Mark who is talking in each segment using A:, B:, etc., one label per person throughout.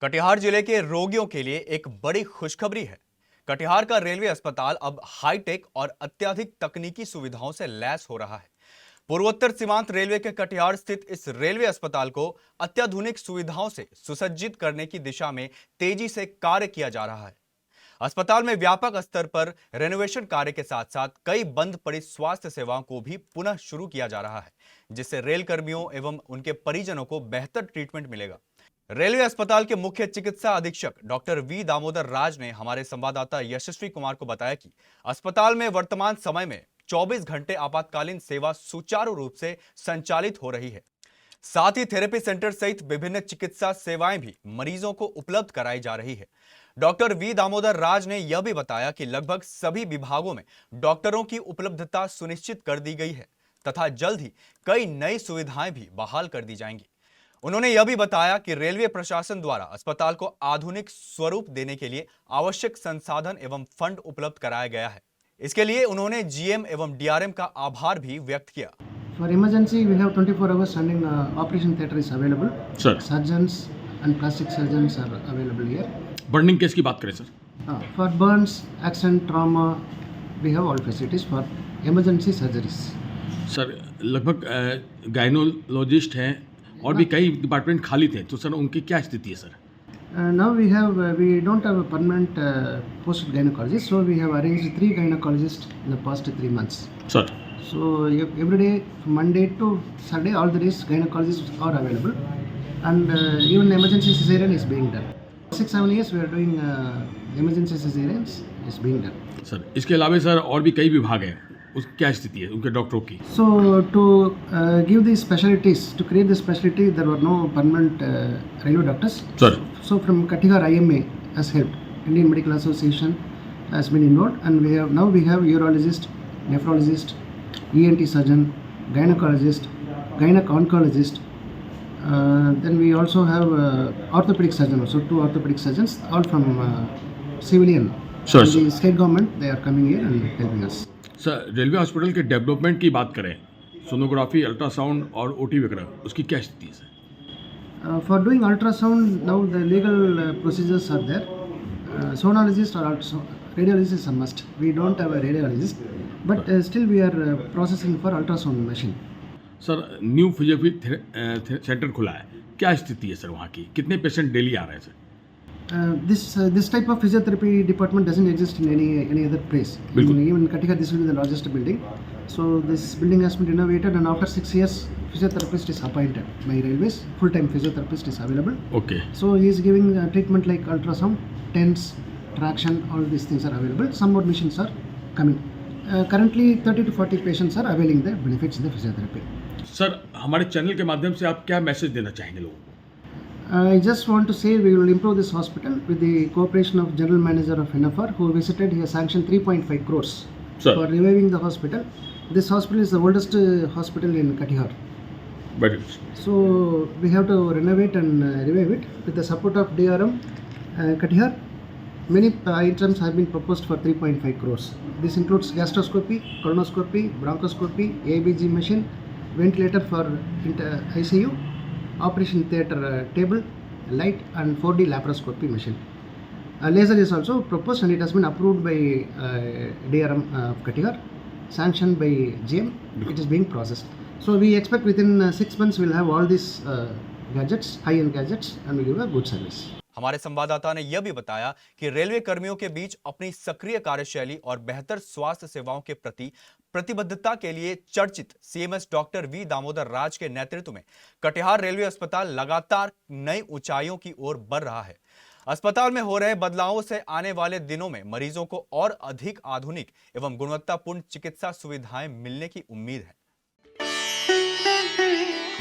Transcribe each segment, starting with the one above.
A: कटिहार जिले के रोगियों के लिए एक बड़ी खुशखबरी है। कटिहार का रेलवे अस्पताल अब हाईटेक और अत्याधिक तकनीकी सुविधाओं से लैस हो रहा है। पूर्वोत्तर सीमांत रेलवे के कटिहार स्थित इस रेलवे अस्पताल को अत्याधुनिक सुविधाओं से सुसज्जित करने की दिशा में तेजी से कार्य किया जा रहा है। अस्पताल में व्यापक स्तर पर रेनोवेशन कार्य के साथ साथ कई बंद पड़ी स्वास्थ्य सेवाओं को भी पुनः शुरू किया जा रहा है, जिससे रेल कर्मियों एवं उनके परिजनों को बेहतर ट्रीटमेंट मिलेगा। रेलवे अस्पताल के मुख्य चिकित्सा अधीक्षक डॉक्टर वी दामोदर राज ने हमारे संवाददाता यशस्वी कुमार को बताया कि अस्पताल में वर्तमान समय में 24 घंटे आपातकालीन सेवा सुचारू रूप से संचालित हो रही है। साथ ही थेरेपी सेंटर सहित विभिन्न चिकित्सा सेवाएं भी मरीजों को उपलब्ध कराई जा रही है। डॉक्टर वी दामोदर राज ने यह भी बताया कि लगभग सभी विभागों में डॉक्टरों की उपलब्धता सुनिश्चित कर दी गई है तथा जल्द ही कई नई सुविधाएं भी बहाल कर दी जाएंगी। उन्होंने यह भी बताया कि रेलवे प्रशासन द्वारा अस्पताल को आधुनिक स्वरूप देने के लिए आवश्यक संसाधन एवं फंड उपलब्ध कराया गया है। इसके लिए उन्होंने जीएम एवं डीआरएम का आभार भी व्यक्त किया।
B: For emergency, we have 24 hours standing operation theatre is available.
C: Sir.
B: Surgeons and plastic surgeons are available here.
C: Burning case की बात करें sir,
B: For burns, accident, trauma, we have all facilities for emergency surgeries.
C: Sir लगभग gynaecologist हैं और भी कई department खाली थे, तो सर उनकी क्या स्थिति है sir?
B: Now we don't have a permanent post gynecologist, so we have arranged 3 gynecologists in the past 3 months.
C: Sir
B: So every day, from Monday to Sunday, all the days gynecologists are available, and even emergency cesarean is being done. 6-7 years we are doing emergency cesareans is being done.
C: Sir इसके अलावा sir और भी कई विभाग हैं, उस क्या स्थिति है उनके डॉक्टरों की?
B: So to give these specialties, to create the specialty, there were no permanent railway doctors.
C: Sir
B: So from Katihar IMA has helped. Indian Medical Association has been involved, and we have urologist, nephrologist, ENT surgeon, gynecologist, gynec-oncologist. Then we also have orthopedic surgeon, also 2 orthopedic surgeons, all from civilian.
C: Sure,
B: The state government, they are coming here and helping us.
C: Sir railway hospital के development की बात करें, sonography, ultrasound और OT वगैरह, उसकी क्या स्थिति है sir?
B: For doing ultrasound, now the legal procedures are there. Sonologist or radiologist is a must. We don't have a radiologist, but still we are processing for ultrasound machine.
C: Sir new physiotherapy centre खुला है, क्या स्थिति है sir वहाँ की? कितने patient daily आ रहे हैं sir?
B: This type of physiotherapy department doesn't exist in any other place. Even Katihar, this will be the largest building. So this building has been renovated, and after 6 years, physiotherapist is appointed by railways. Full-time physiotherapist is available.
C: Okay
B: So he is giving treatment like ultrasound, TENS, traction, all these things are available. Some more machines are coming. Currently 30 to 40 patients are availing the benefits of the physiotherapy.
C: Sir हमारे channel के माध्यम से आप क्या message देना चाहेंगे लोगों को?
B: I just want to say we will improve this hospital with the cooperation of General Manager of NFR, who visited. He has sanctioned 3.5 crores
C: Sir.
B: for reviving the hospital. This hospital is the oldest hospital in Katihar.
C: But
B: So we have to renovate and revive it with the support of DRM Katihar. Many items have been proposed for 3.5 crores. This includes gastroscopy, colonoscopy, bronchoscopy, ABG machine, ventilator for ICU, operation theatre table, light, and 4D laparoscopy machine. Laser is also proposed, and it has been approved by DRM Katihar, sanctioned by GM. It is being processed. So we expect within 6 months we'll have all these gadgets, high-end gadgets, and we'll give a good service.
A: हमारे संवाददाता ने यह भी बताया कि railway कर्मियों के बीच अपनी सक्रिय कार्यशैली और बेहतर स्वास्थ्य सेवाओं के प्रति प्रतिबद्धता के लिए चर्चित सीएमएस डॉक्टर वी दामोदर राज के नेतृत्व में कटिहार रेलवे अस्पताल लगातार नई ऊंचाइयों की ओर बढ़ रहा है। अस्पताल में हो रहे बदलावों से आने वाले दिनों में मरीजों को और अधिक आधुनिक एवं गुणवत्तापूर्ण चिकित्सा सुविधाएं मिलने की उम्मीद है।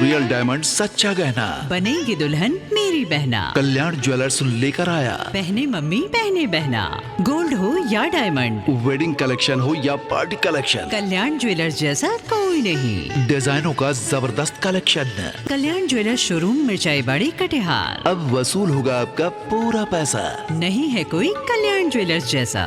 D: रियल डायमंड सच्चा गहना,
E: बनेगी दुल्हन मेरी बहना।
D: कल्याण ज्वेलर्स लेकर आया।
E: पहने मम्मी पहने बहना, गोल्ड हो या डायमंड,
D: वेडिंग कलेक्शन हो या पार्टी कलेक्शन,
E: कल्याण ज्वेलर्स जैसा कोई नहीं।
D: डिजाइनों का जबरदस्त कलेक्शन।
E: कल्याण ज्वेलर्स शोरूम मिर्चाई बाड़ी कटिहार।
D: अब वसूल होगा आपका पूरा पैसा।
E: नहीं है कोई कल्याण ज्वेलर्स जैसा।